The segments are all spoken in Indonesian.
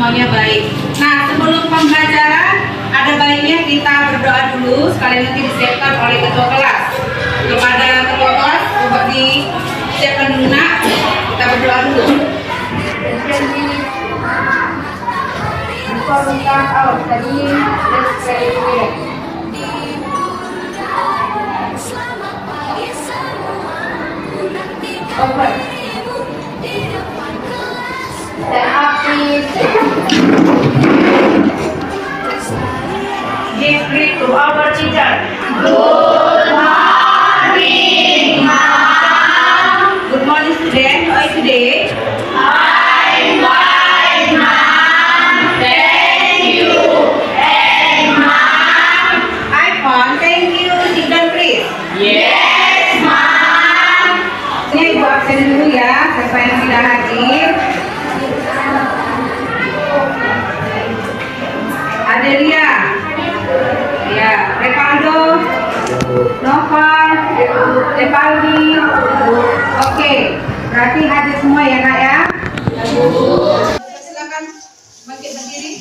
semuanya baik. Nah, sebelum pembelajaran ada baiknya kita berdoa dulu, sekali nanti disiapkan oleh ketua kelas. Kepada ketua kelas, coba disiapkan dulu nak. Kita berdoa dulu. Open. Stand up, please. Give greet to our teacher. Good morning, ma'am. Good morning, student. How are you today? I'm fine, ma'am. Thank you. And ma'am? I'm fine. Thank you. Sit down, please. Yes, ma'am. Ini ibu absen dulu ya, siapa yang sudah hadir. Adelia, ya, Revaldo, Noval, Evaldi. Oke, berarti hadir semua ya nak ya. Silakan bangkit berdiri.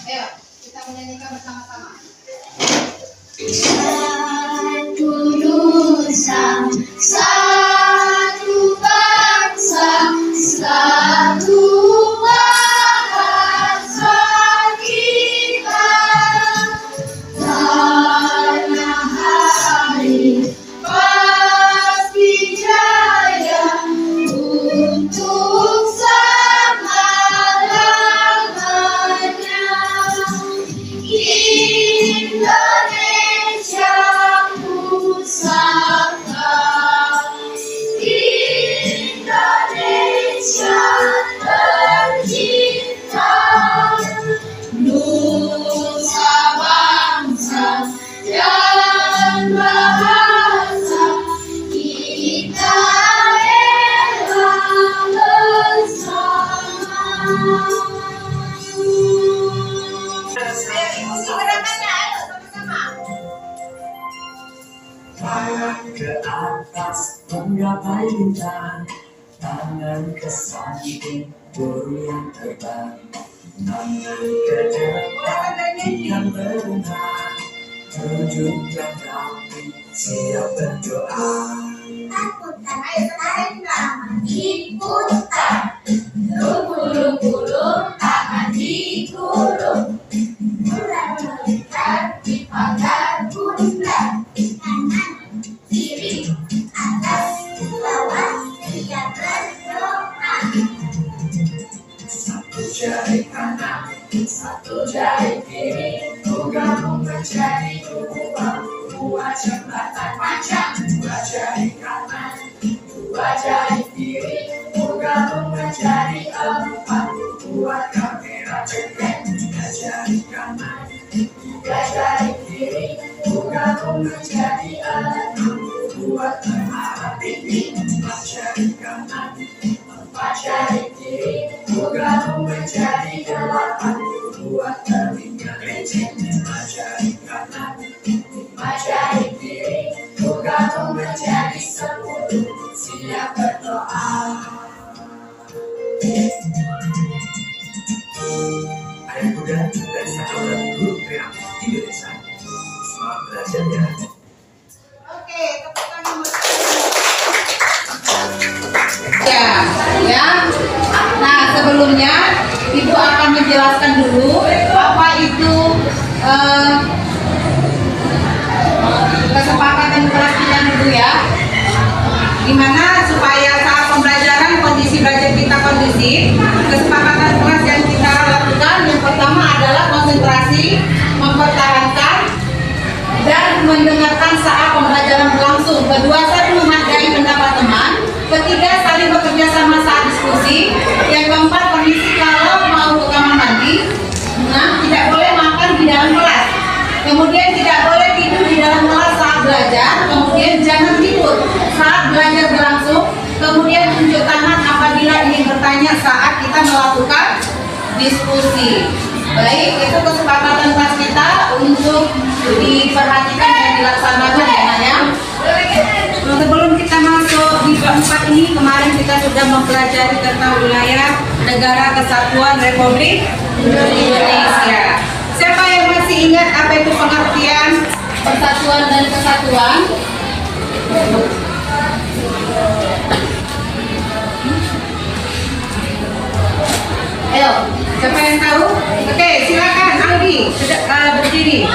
Ayo, kita menyanyikan bersama-sama. Satu nusa, satu bangsa, satu bahasa kita. Tanah hari pasti jaya untuk selama-lamanya. Indonesia pusaka, Indonesia tercinta, nusa bangsa dan bahasa kita bela bersama. Tangan ke atas menggapai bintang, tangan ke samping burung yang terbang, tangan ke depan ikan berenang, tunjukkan kami siap berdoa. Tangan diputar, gulung-gulung tangan digulung, bulan melihat di pagar bunda. Kanan, kiri, atas, bawah, kita berdoa. Satu jari kanan, satu jari kiri, bergabung menjadi dua, dua jembatan panjang. Dua jari kanan, dua jari kiri, bergabung menjadi empat, buat kamera cepat. Tiga jari kanan, tiga jari kiri, bergabung menjadi enam, buat menara tinggi. Empat jari kanan, empat jari kiri, bergabung menjadi delapan, buat telinga kelinci. Lima jari kanan, lima jari kiri, bergabung menjadi 10, siap berdoa. Ayah muda dan sahabat guru kreatif Indonesia, selamat belajar ya. Oke, tepuk tangan ya, ya. Nah, sebelumnya Ibu akan menjelaskan dulu apa itu kesepakatan kelas kita dulu ya. Gimana supaya saat pembelajaran kondisi belajar kita kondusif. Kesepakatan kelas yang kita lakukan yang pertama adalah konsentrasi, mempertahankan dan mendengarkan saat pembelajaran berlangsung. Kedua, saling menghargai pendapat teman. Ketiga, saling bekerja sama saat diskusi. Yang keempat, kondisi kalau mau ke kamar mandi. Nah, tidak boleh makan di dalam kelas. Kemudian tidak boleh tidur di dalam kelas saat belajar. Kemudian jangan tidur saat belajar berlangsung. Kemudian tunjuk tangan apabila ingin bertanya saat kita melakukan diskusi. Baik, itu kesepakatan kelas kita untuk diperhatikan dan dilaksanakan ya. Sebelum kita masuk di keempat ini kemarin kita sudah mempelajari tentang wilayah Negara Kesatuan Republik Indonesia. Siapa yang masih ingat apa itu pengertian persatuan dan kesatuan? Ayo, siapa yang tahu? Oke, silakan Aldi, berdiri.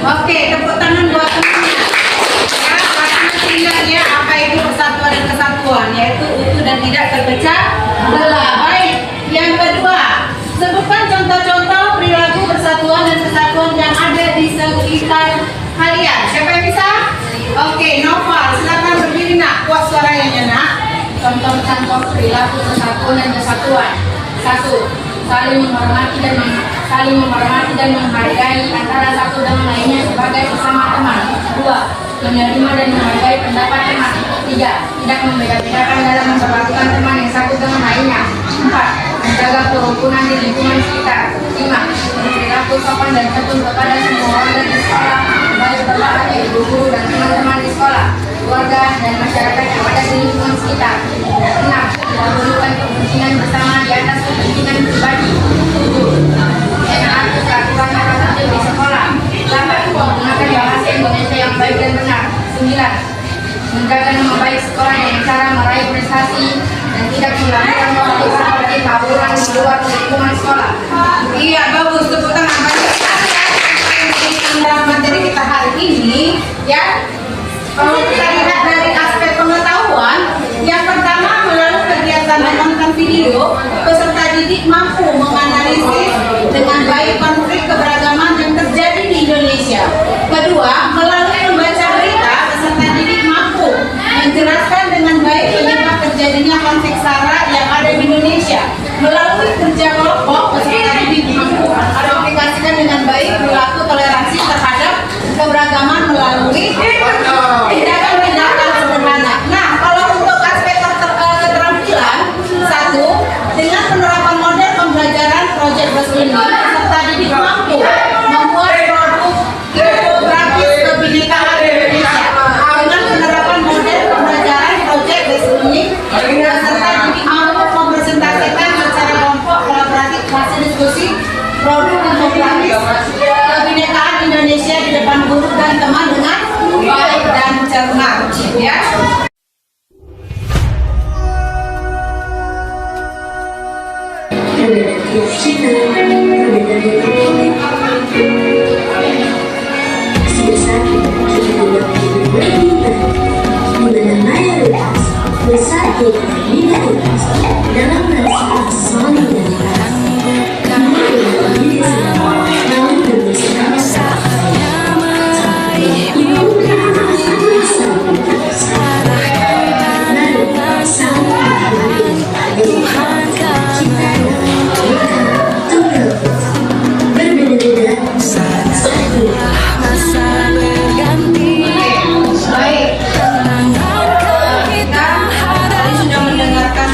Oke, tepuk tangan buat temannya. Ya, pasti ingat ya apa itu persatuan dan kesatuan, yaitu utuh dan tidak terpecah belah. Baik, yang kedua, sebutkan contoh-contoh perilaku persatuan dan kesatuan yang ada di sekitar kalian. Siapa yang bisa? Oke, Noval, silakan berdiri nak, kuat suaranya nak. Contoh-contoh perilaku persatuan dan kesatuan. 1. Saling menghormati dan menghargai antara satu dengan lainnya sebagai sesama teman. 2. Menerima dan menghargai pendapat teman. 3. Tidak membeda-bedakan dalam memperlakukan teman yang satu dengan lainnya. 4. Menjaga kerukunan di lingkungan sekitar. 5. Berperilaku sopan dan santun kepada semua warga di sekolah, baik bapak, ibu guru dan teman-teman di sekolah, keluarga dan masyarakat yang ada di lingkungan sekitar. 6. Mendahulukan kepentingan bersama di atas kepentingan pribadi. 7. Menaati peraturan yang tertentu di sekolah. 8. Menggunakan bahasa Indonesia yang baik dan benar. 9. Menjaga nama baik sekolah dengan cara meraih prestasi dan tidak melakukan perbuatan seperti tawuran di luar lingkungan sekolah. Iya, bagus, tepuk tangan banyak sekali ya. Dalam materi kita hari ini, ya. Kalau kita lihat dari aspek pengetahuan, yang pertama melalui kegiatan menonton video, peserta didik mampu menganalisis dengan baik konflik keberagaman yang terjadi di Indonesia. Kedua, melalui membaca berita, peserta didik mampu menjelaskan dengan baik penyebab terjadinya konflik SARA yang ada di Indonesia. Melalui kerja kelompok, peserta didik mampu mengaplikasikan dengan baik perilaku toleransi terhadap keberagaman melalui tindakan-tindakan sederhana. Nah, kalau untuk aspek keterampilan, 1, dengan penerapan model pembelajaran proyek berselimut, peserta didik mampu membuat produk infografis kebinekaan Indonesia. Dengan penerapan model pembelajaran proyek berselimut, peserta didik mampu mempresentasikan secara kelompok kolaboratif hasil diskusi produk infografis kebinekaan Indonesia di depan guru dan teman dengan baik dan cermat, ya. Perbedaan keyakinan, perbedaan ekonomi, sebesar kita tidak hidup beriman, di mana mayoritas besar kita minoritas dalam rasa saling mengenal. Namun dengan diri sendiri, namun berusaha Baik, kita tadi sudah mendengarkan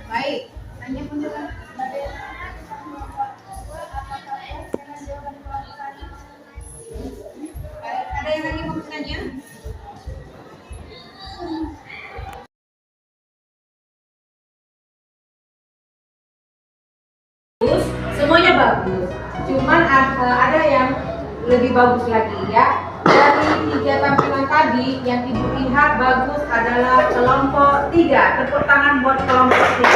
Baik, tanya penjelasan. Ada yang lagi mau bertanya? Semuanya bagus, cuman ada yang lebih bagus lagi ya. Dari 3 tampilan tadi, yang Ibu lihat bagus adalah kelompok 3. Tepuk tangan buat kelompok 3.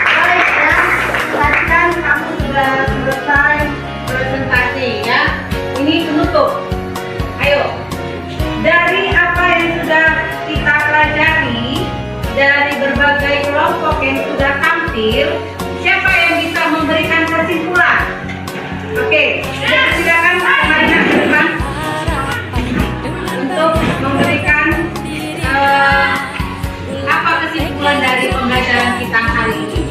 Baik ya, pastikan kamu sudah selesai presentasi ya. Ini penutup. Ayo, dari apa yang sudah kita pelajari, dari berbagai kelompok yang sudah tampil, siapa yang bisa memberikan kesimpulan? Oke, silakan Pak Marina ke depan untuk memberikan apa kesimpulan dari pembelajaran kita hari ini.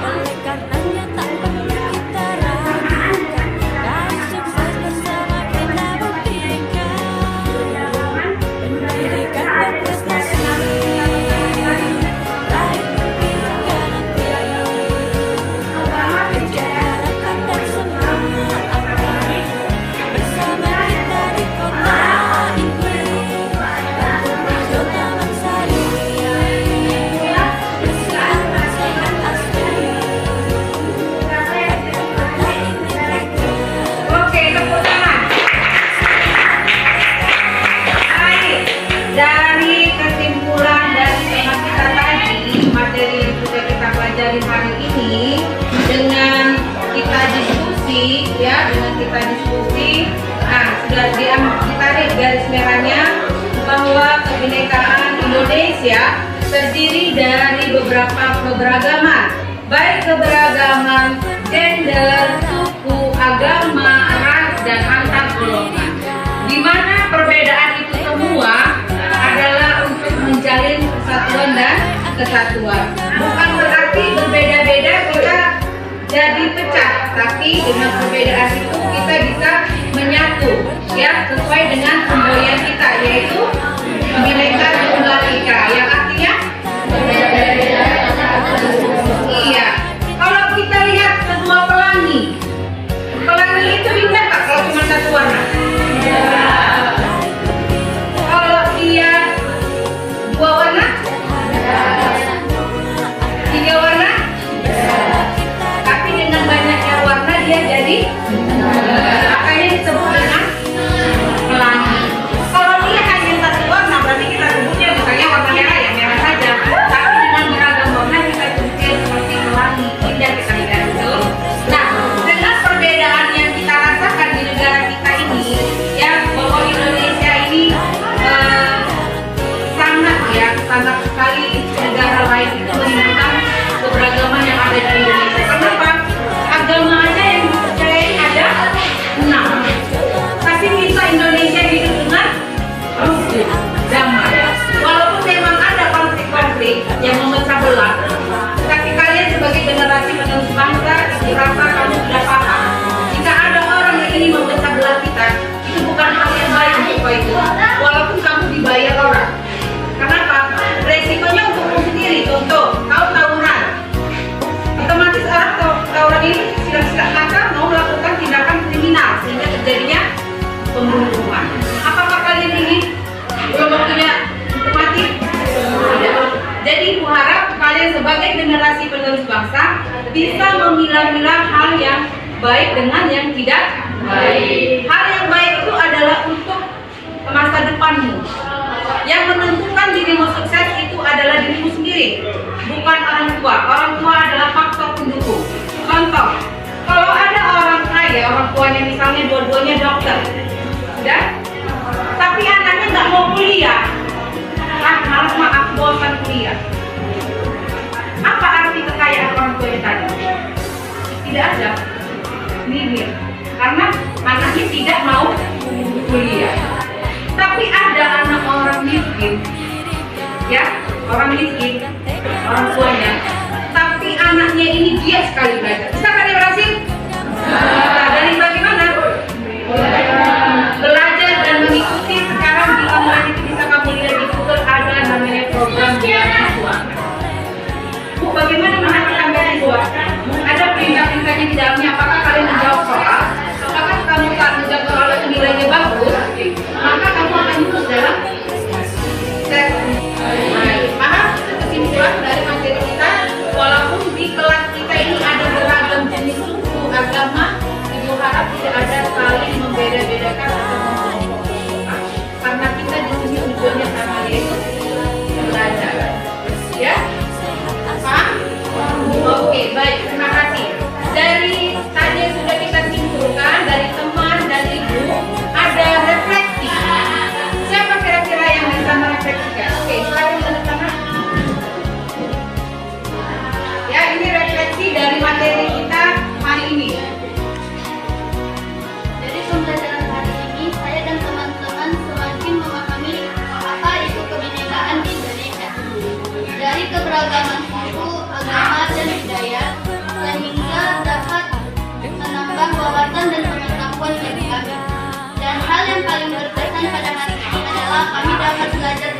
Oleh karenanya tak perlu kita ragukan, kasih sukses bersama Indonesia terdiri dari beberapa keberagaman, baik keberagaman gender, suku, agama, ras, dan antar golongan. Di mana perbedaan itu semua adalah untuk menjalin persatuan dan kesatuan. Bukan berarti berbeda-beda kita jadi pecah, tapi dengan perbedaan itu kita bisa menyatu, ya, sesuai dengan semboyan kita, yaitu Bhinneka Tunggal Ika, yang artinya iya. Kalau kita lihat sebuah pelangi, pelangi itu indah tak kalau cuma satu warna? Kalau dia dua warna, tiga warna, tapi dengan banyaknya warna dia jadi makanya disebut dengan pelangi. Kalau dia hanya satu warna berarti kita sebutnya misalnya warna merah, ya merah saja. Tapi dengan beragam warna kita sebutnya seperti pelangi, indah kita lihat itu. Nah, dengan perbedaan yang kita rasakan di negara kita ini, ya, bahwa Indonesia ini sangat sekali negara lain itu menunjukkan keberagaman yang ada di Indonesia. Kenapa? Agama aja yang dipercayai ada 6. Tapi kita Indonesia hidup dengan rukun, damai. Walaupun memang ada konflik-konflik yang memecah belah, tapi kalian sebagai generasi penerus bangsa, dirasa kamu sudah paham. Jika ada orang yang ingin memecah belah kita, itu bukan hal yang baik untuk itu. Walaupun kamu dibayar orang. Kenapa? Resikonya untukmu sendiri. Contoh, kau tawuran, otomatis orang tawuran ini silap-silap kata mau melakukan tindakan kriminal sehingga terjadinya pembunuhan. Apakah kalian ingin belum waktunya untuk mati? Tidak. Jadi kuharap kalian sebagai generasi penerus bangsa bisa memilah-milah hal yang baik dengan yang tidak baik. Hal yang baik itu adalah untuk masa depanmu. Yang menentukan dirimu sukses itu adalah dirimu sendiri, bukan orang tua. Orang tua adalah faktor pendukung. Contoh, kalau ada orang kaya, orang tuanya misalnya dua-duanya dokter, sudah, tapi anaknya nggak mau kuliah, maaf bosan kuliah. Apa arti kekayaan orang tuanya tadi? Tidak ada, nihil, karena anaknya tidak mau kuliah. Tapi ada anak orang miskin, ya, orang miskin, orang tuanya, tapi anaknya ini giat sekali belajar. Bisa kan dia berhasil? Dari bagaimana? Belajar dan mengikuti. Sekarang di online itu bisa kamu lihat di Google ada namanya program beasiswa. Bu, bagaimana mendapatkan beasiswa? Ada perintah-perintahnya di dalamnya. Apakah kalian menjawab soal? Apakah kamu tak menjawab soal itu nilainya bagus? Maka kamu akan lulus dalam tes. Maka kesimpulan dari materi kita, walaupun di kelas kita ini ada beragam jenis suku, agama, ibu harap tidak ada saling membeda-bedakan atau mengelompokkan. Karena kita di sini tujuannya sama, yaitu belajar. Ya? Paham? Oke, baik, terima kasih. Dari tadi yang sudah kita simpulkan dari teman dan ibu, ada refleksi. Siapa kira-kira yang bisa merefleksikan? Oke, silakan tanda tangan. Ya, ini refleksi dari materi kita hari ini. Dari pembelajaran hari ini, saya dan teman-teman semakin memahami apa itu kebinekaan di Indonesia. Dari keberagaman suku, agama, dan budaya, sehingga dapat menambah wawasan dan pengetahuan bagi kami. Dan hal yang paling berkesan pada hari ini adalah kami dapat belajar